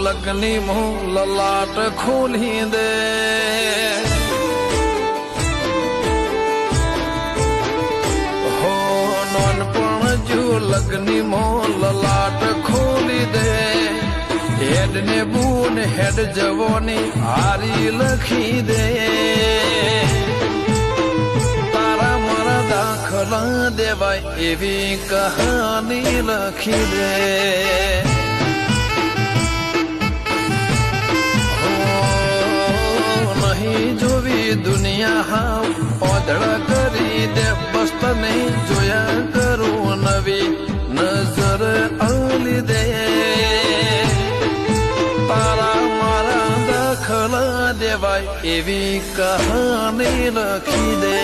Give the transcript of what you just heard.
લગની મો લલાટ ખોલી દે હો નોનપણ જો લગની મો લલાટ ખોલી દે હેડ ને બૂન હેડ જવોની હારી લખી દે તારા મારા દાખલા દેવાય એવી કહાની લખી દે દુનિયા હાવ ઓદળ કરી દે બસ તને જોયા કરું નવી નજર આલી દે તારા મારા દાખલા દેવાય એવી કહાની લખી દે